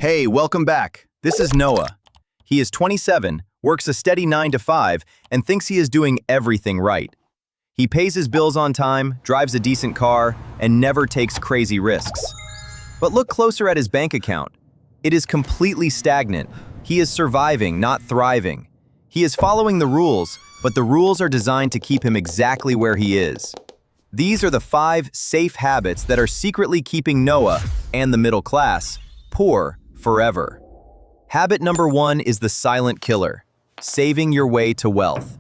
Hey, welcome back. This is Noah. He is 27, works a steady 9 to 5, and thinks he is doing everything right. He pays his bills on time, drives a decent car, and never takes crazy risks. But look closer at his bank account. It is completely stagnant. He is surviving, not thriving. He is following the rules, but the rules are designed to keep him exactly where he is. These are the 5 safe habits that are secretly keeping Noah and the middle class poor forever. Habit number 1 is the silent killer, saving your way to wealth.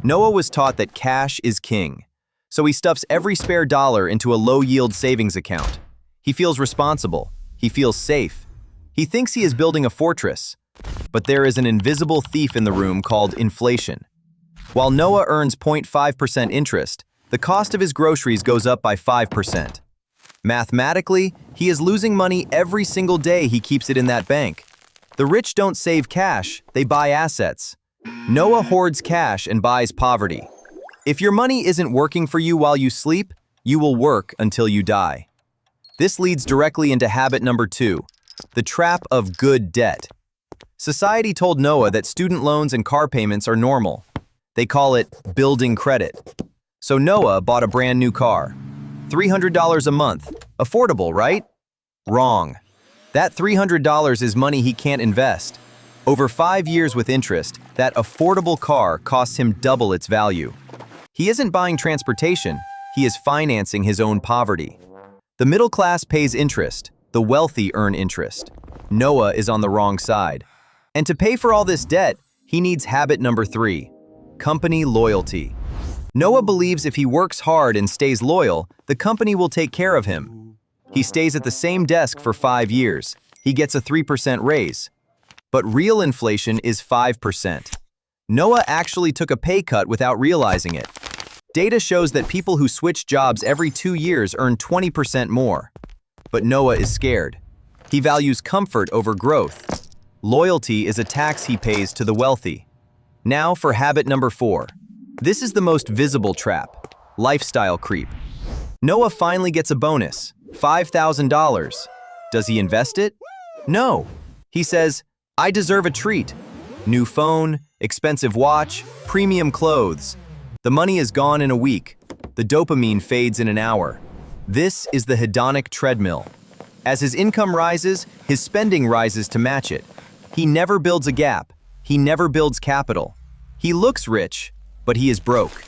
Noah was taught that cash is king, so he stuffs every spare dollar into a low-yield savings account. He feels responsible. He feels safe. He thinks he is building a fortress, but there is an invisible thief in the room called inflation. While Noah earns 0.5% interest, the cost of his groceries goes up by 5%. Mathematically, he is losing money every single day he keeps it in that bank. The rich don't save cash, they buy assets. Noah hoards cash and buys poverty. If your money isn't working for you while you sleep, you will work until you die. This leads directly into habit number 2, the trap of good debt. Society told Noah that student loans and car payments are normal. They call it building credit. So Noah bought a brand new car. $300 a month. Affordable, right? Wrong. That $300 is money he can't invest. Over 5 years with interest, that affordable car costs him double its value. He isn't buying transportation, he is financing his own poverty. The middle class pays interest, the wealthy earn interest. Noah is on the wrong side. And to pay for all this debt, he needs habit number 3, company loyalty. Noah believes if he works hard and stays loyal, the company will take care of him. He stays at the same desk for 5 years. He gets a 3% raise. But real inflation is 5%. Noah actually took a pay cut without realizing it. Data shows that people who switch jobs every 2 years earn 20% more. But Noah is scared. He values comfort over growth. Loyalty is a tax he pays to the wealthy. Now for habit number 4. This is the most visible trap, lifestyle creep. Noah finally gets a bonus, $5,000. Does he invest it? No. He says, I deserve a treat. New phone, expensive watch, premium clothes. The money is gone in a week. The dopamine fades in an hour. This is the hedonic treadmill. As his income rises, his spending rises to match it. He never builds a gap. He never builds capital. He looks rich, but he is broke.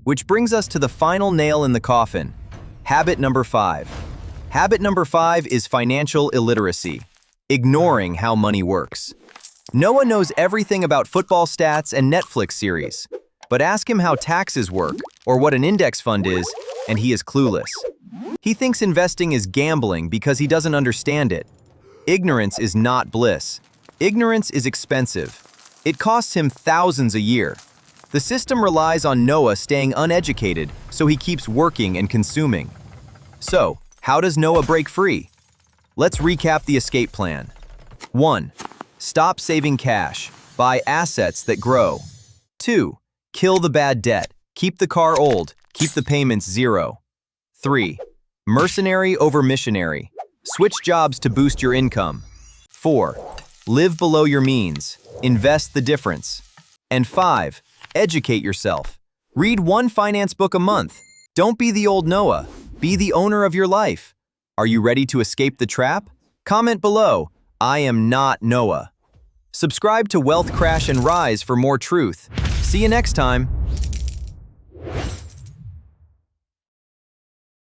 Which brings us to the final nail in the coffin. Habit number 5. Habit number 5 is financial illiteracy, ignoring how money works. Noah knows everything about football stats and Netflix series, but ask him how taxes work or what an index fund is, and he is clueless. He thinks investing is gambling because he doesn't understand it. Ignorance is not bliss. Ignorance is expensive. It costs him thousands a year. The system relies on Noah staying uneducated, so he keeps working and consuming. So, how does Noah break free? Let's recap the escape plan. 1. Stop saving cash. Buy assets that grow. 2. Kill the bad debt. Keep the car old. Keep the payments 0. 3. Mercenary over missionary. Switch jobs to boost your income. 4. Live below your means. Invest the difference. And 5. Educate yourself. Read 1 finance book a month. Don't be the old Noah. Be the owner of your life. Are you ready to escape the trap? Comment below, I am not Noah. Subscribe to Wealth Crash and Rise for more truth. See you next time.